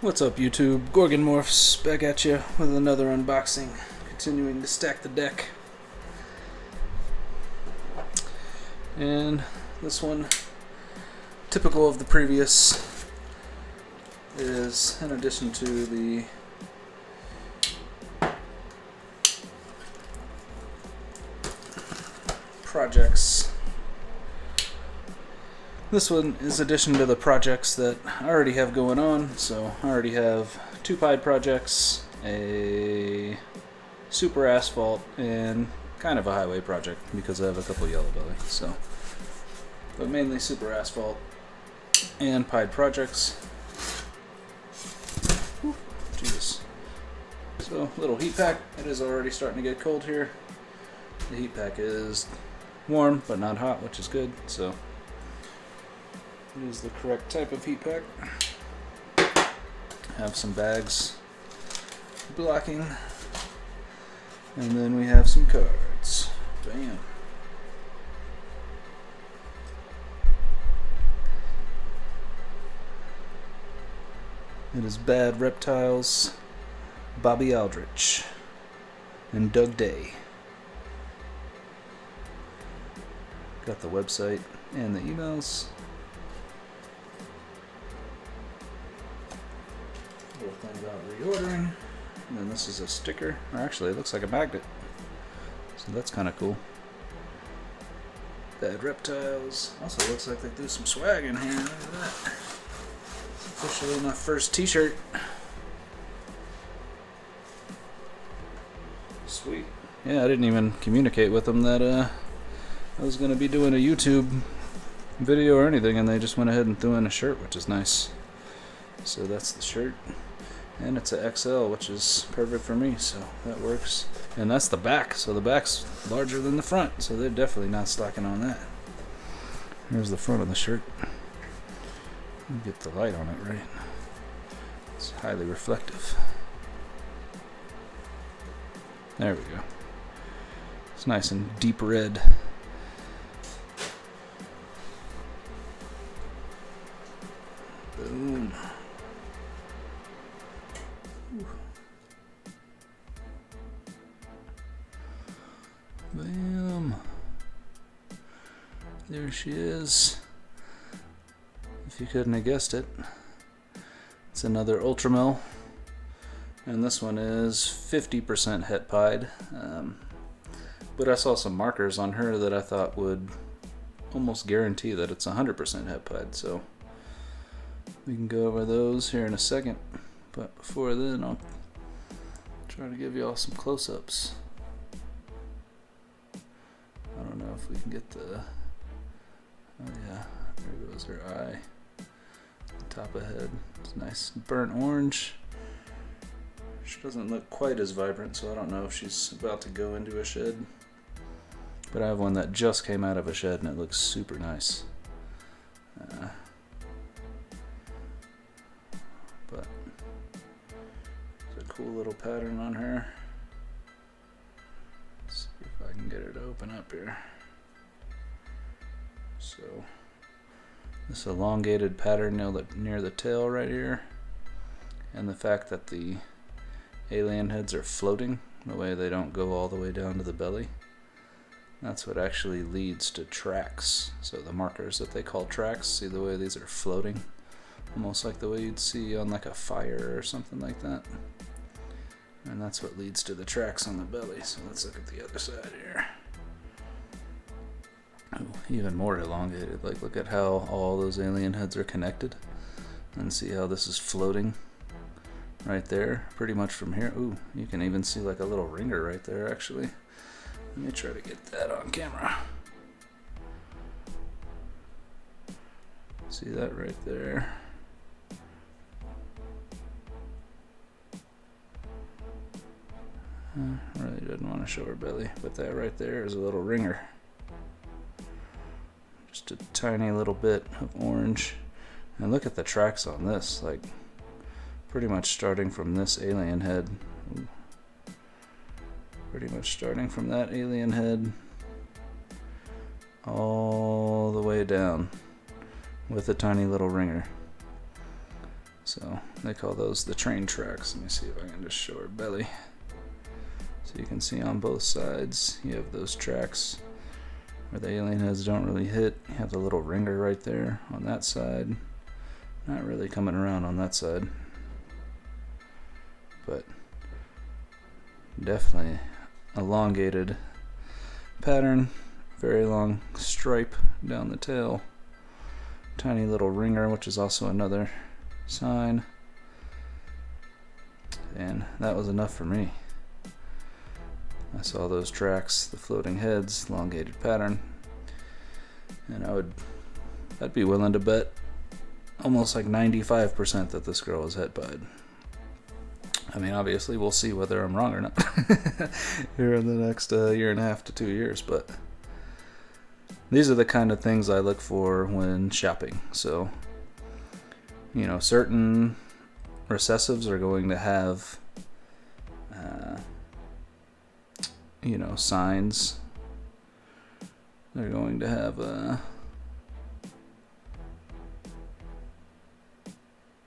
What's up, YouTube? Gorgonmorphs back at you with another unboxing, continuing to stack the deck. And this one, typical of the previous, is in addition to the projects. This one is addition to the projects that I already have going on. So I already have 2 pied projects, a super asphalt, and kind of a highway project because I have a couple yellow belly. So, but mainly super asphalt and pied projects. Jesus. So little heat pack. It is already starting to get cold here. The heat pack is warm but not hot, which is good. So. It is the correct type of heat pack. Have some bags blocking, and then we have some cards. Bam. It is Bad Reptiles, Bobby Aldrich, and Doug Day. Got the website and the emails. Little thing about reordering. And then this is a sticker, or actually it looks like a magnet. So that's kind of cool. Bad Reptiles. Also looks like they do some swag in here. Look at that. It's officially my first t-shirt. Sweet. Yeah, I didn't even communicate with them that I was going to be doing a YouTube video or anything, and they just went ahead and threw in a shirt, which is nice. So that's the shirt. And it's a XL, which is perfect for me, so that works. And that's the back, so the back's larger than the front, so they're definitely not stocking on that. Here's the front of the shirt. Get the light on it right. It's highly reflective. There we go. It's nice and deep red. Boom. Bam. There she is. If you couldn't have guessed it. It's another Ultramel. And this one is 50% het pied. But I saw some markers on her that I thought would almost guarantee that it's 100% het pied. So we can go over those here in a second. But before then, I'll try to give you all some close-ups. I don't know if we can get the... Oh yeah, there goes her eye. The top of head. It's nice burnt orange. She doesn't look quite as vibrant, so I don't know if she's about to go into a shed. But I have one that just came out of a shed and it looks super nice. But there's a cool little pattern on her. Let's see if I can get her to open up here. So this elongated pattern near the tail right here, and the fact that the alien heads are floating, the way they don't go all the way down to the belly, that's what actually leads to tracks. So the markers that they call tracks, see the way these are floating, almost like the way you'd see on like a fire or something like that. And that's what leads to the tracks on the belly. So let's look at the other side here. Oh, even more elongated. Like, look at how all those alien heads are connected. And see how this is floating right there, pretty much from here. Ooh, you can even see like a little ringer right there, actually. Let me try to get that on camera. See that right there? Really didn't want to show her belly, but that right there is a little ringer. Just a tiny little bit of orange. And look at the tracks on this, like pretty much starting from this alien head. Ooh. Pretty much starting from that alien head all the way down with a tiny little ringer. So they call those the train tracks. Let me see if I can just show her belly. So you can see on both sides you have those tracks where the alien heads don't really hit. You have the little ringer right there on that side. Not really coming around on that side, but definitely elongated pattern. Very long stripe down the tail. Tiny little ringer, which is also another sign. And that was enough for me. I saw those tracks, the floating heads, elongated pattern, and I'd be willing to bet almost like 95% that this girl is het pied. I mean, obviously we'll see whether I'm wrong or not here in the next year and a half to 2 years, but these are the kind of things I look for when shopping. So, you know, certain recessives are going to have you know, signs. They're going to have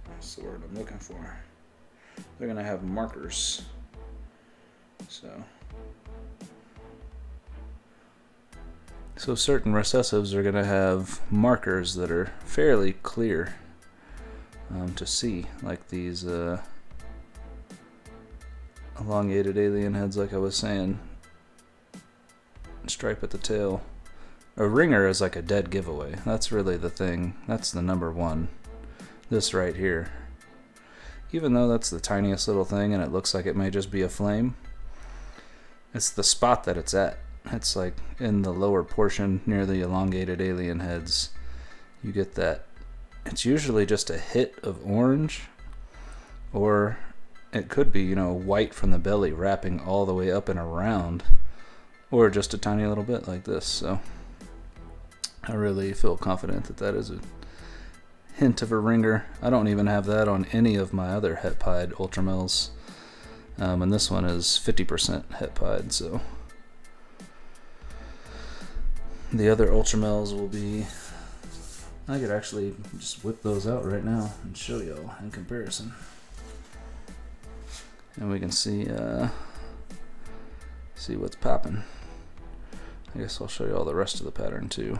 what's the word I'm looking for? They're going to have markers. So certain recessives are going to have markers that are fairly clear to see, like these elongated alien heads, like I was saying. Stripe at the tail. A ringer is like a dead giveaway. That's really the thing. That's the number one. This right here. Even though that's the tiniest little thing and it looks like it may just be a flame, it's the spot that it's at. It's like in the lower portion near the elongated alien heads. You get that. It's usually just a hit of orange, or it could be, you know, white from the belly wrapping all the way up and around, or just a tiny little bit like this. So I really feel confident that that is a hint of a ringer. I don't even have that on any of my other het pied Ultramels, and this one is 50% het pied. So the other Ultramels will be, I could actually just whip those out right now and show y'all in comparison, and we can see what's popping. I guess I'll show you all the rest of the pattern too,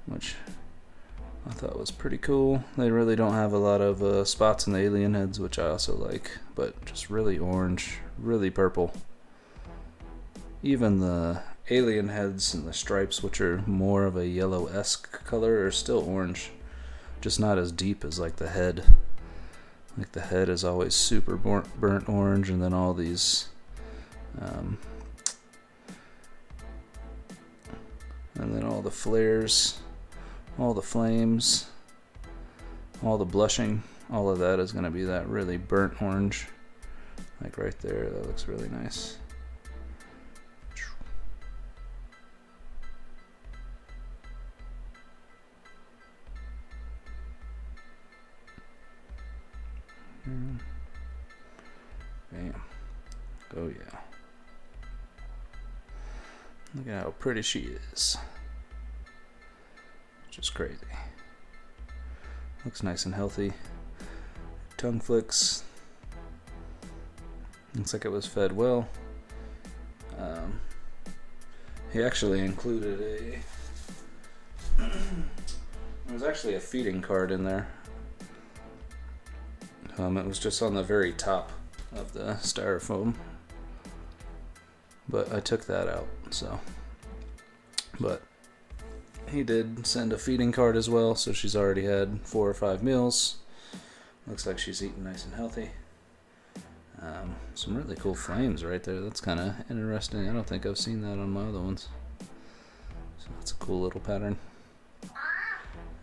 which I thought was pretty cool. They really don't have a lot of spots in the alien heads, which I also like, but just really orange, really purple. Even the alien heads and the stripes, which are more of a yellow-esque color, are still orange, just not as deep as like the head. Like the head is always super burnt orange, and then all these and then all the flares, all the flames, all the blushing, all of that is going to be that really burnt orange. Like right there, that looks really nice. Bam. Oh yeah. Look at how pretty she is. Just crazy. Looks nice and healthy. Tongue flicks. Looks like it was fed well. He actually included there was actually a feeding card in there. It was just on the very top of the styrofoam, but I took that out. So, but he did send a feeding card as well, so she's already had 4 or 5 meals. Looks like she's eating nice and healthy. Some really cool flames right there. That's kind of interesting. I don't think I've seen that on my other ones. So that's a cool little pattern.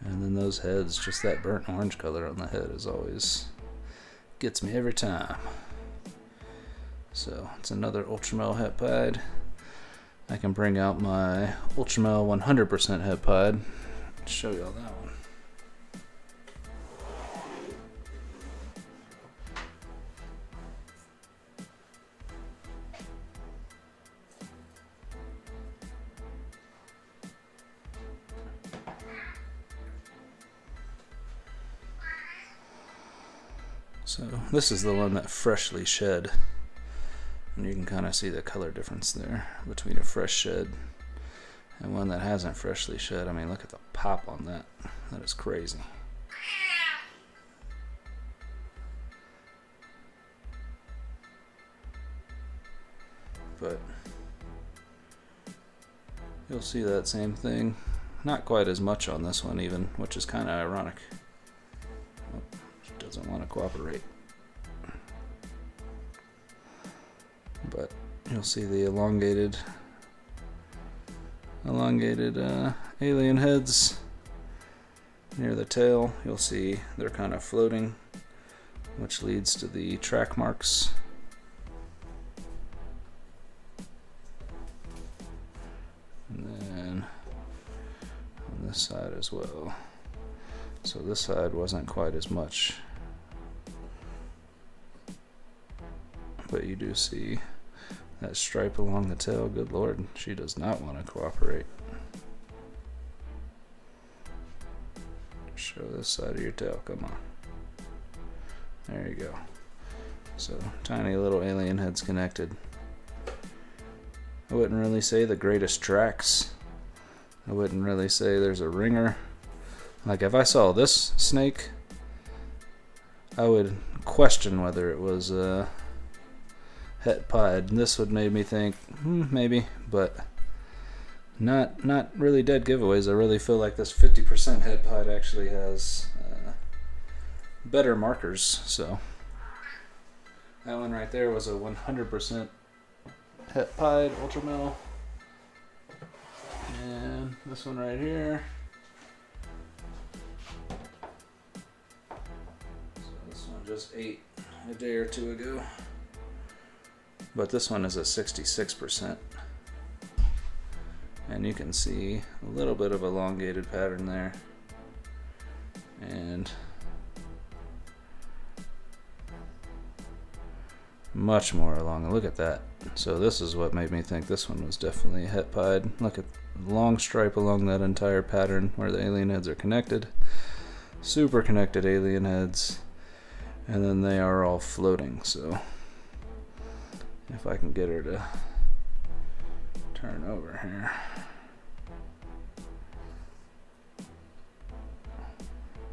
And then those heads, just that burnt orange color on the head is always gets me every time. So it's another Ultramel het pied. I can bring out my Ultramel 100% het pied and show y'all that one. So this is the one that freshly shed, and you can kind of see the color difference there between a fresh shed and one that hasn't freshly shed. I mean, look at the pop on that. That is crazy. But you'll see that same thing. Not quite as much on this one even, which is kind of ironic. Oh, it doesn't want to cooperate. But you'll see the elongated alien heads near the tail. You'll see they're kind of floating, which leads to the track marks. And then on this side as well. So this side wasn't quite as much, but you do see that stripe along the tail. Good lord, she does not want to cooperate. Show this side of your tail, come on. There you go. So tiny little alien heads connected. I wouldn't really say the greatest tracks. I wouldn't really say there's a ringer. Like if I saw this snake, I would question whether it was het pied. This would make me think, maybe, but not really dead giveaways. I really feel like this 50% het pied actually has better markers. So that one right there was a 100% het pied Ultramel, and this one right here. So this one just ate a day or two ago. But this one is a 66%. And you can see a little bit of elongated pattern there. And much more along. Look at that. So this is what made me think this one was definitely het pied. Look at the long stripe along that entire pattern where the alien heads are connected. Super connected alien heads. And then they are all floating. So if I can get her to turn over here.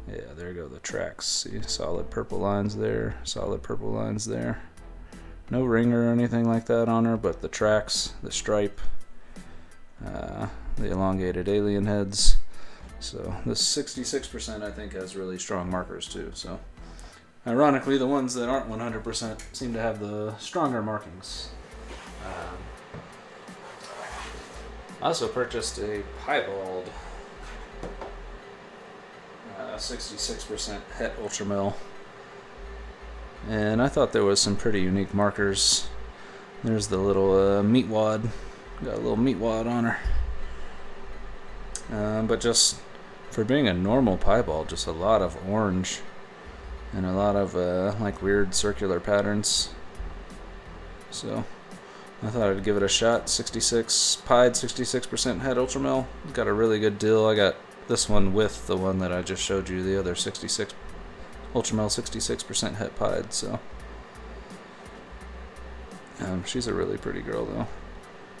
Yeah, there go the tracks. See, solid purple lines there, solid purple lines there. No ringer or anything like that on her, but the tracks, the stripe, the elongated alien heads. So this 66% I think has really strong markers too. So ironically, the ones that aren't 100% seem to have the stronger markings. I also purchased a piebald 66% het Ultramel, and I thought there was some pretty unique markers. There's the little meat wad, got a little meat wad on her, but just for being a normal piebald, just a lot of orange and a lot of like weird circular patterns. So I thought I'd give it a shot. 66 pied, 66% het Ultramel. Got a really good deal. I got this one with the one that I just showed you, the other 66 Ultramel 66% het pied. So she's a really pretty girl though,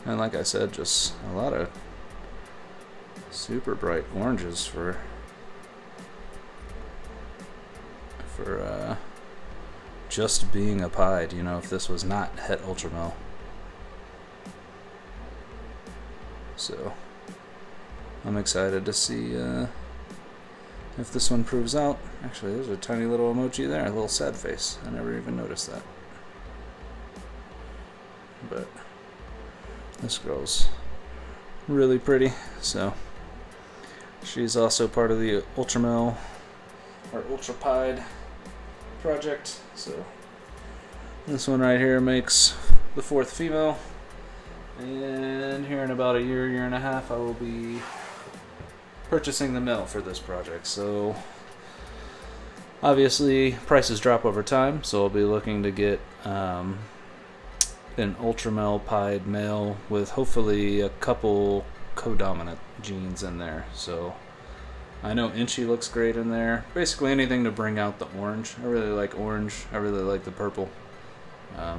and like I said, just a lot of super bright oranges for just being a pied. You know, if this was not het Ultramel. So I'm excited to see if this one proves out. Actually, there's a tiny little emoji there, a little sad face. I never even noticed that. But this girl's really pretty. So she's also part of the Ultramel or Ultra Pied project. So this one right here makes the 4th female. And here in about a year and a half, I will be purchasing the male for this project. So obviously prices drop over time, so I'll be looking to get an Ultramel pied male with hopefully a couple codominant genes in there. So I know Inchy looks great in there. Basically anything to bring out the orange. I really like orange. I really like the purple.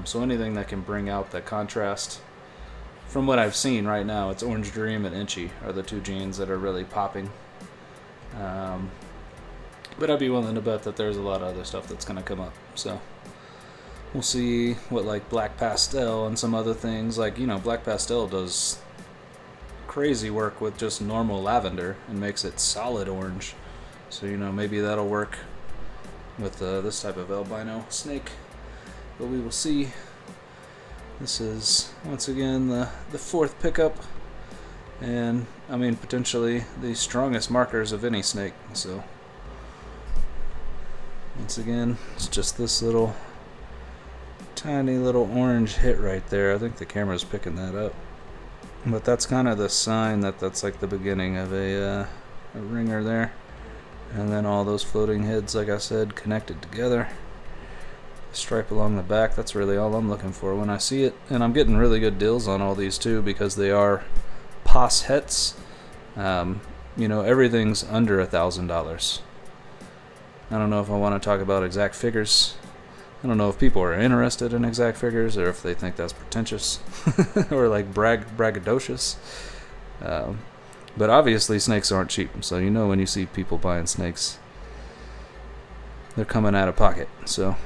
So anything that can bring out that contrast. From what I've seen right now, it's Orange Dream and Inchy are the two genes that are really popping. But I'd be willing to bet that there's a lot of other stuff that's going to come up. So we'll see what like Black Pastel and some other things. Like, you know, Black Pastel does crazy work with just normal lavender and makes it solid orange. So, you know, maybe that'll work with this type of albino snake. But we will see. This is, once again, the fourth pickup. And, I mean, potentially the strongest markers of any snake. So, once again, it's just this little tiny little orange hit right there. I think the camera's picking that up. But that's kind of the sign that that's like the beginning of a ringer there. And then all those floating heads, like I said, connected together. Stripe along the back, that's really all I'm looking for when I see it. And I'm getting really good deals on all these too because they are POS hets. You know, everything's under $1,000. I don't know if I want to talk about exact figures. I don't know if people are interested in exact figures or if they think that's pretentious or like braggadocious. But obviously snakes aren't cheap, so you know when you see people buying snakes, they're coming out of pocket. So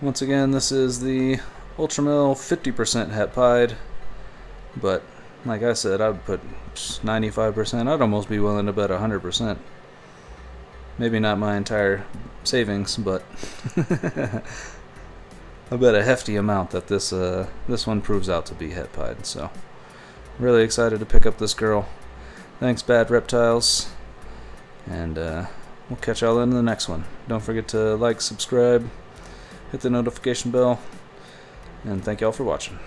once again, this is the Ultramel 50% het pied, but like I said, I'd put 95%. I'd almost be willing to bet 100%. Maybe not my entire savings, but I bet a hefty amount that this one proves out to be het pied. So really excited to pick up this girl. Thanks, Bad Reptiles, and we'll catch y'all in the next one. Don't forget to like, subscribe, hit the notification bell, and thank y'all for watching.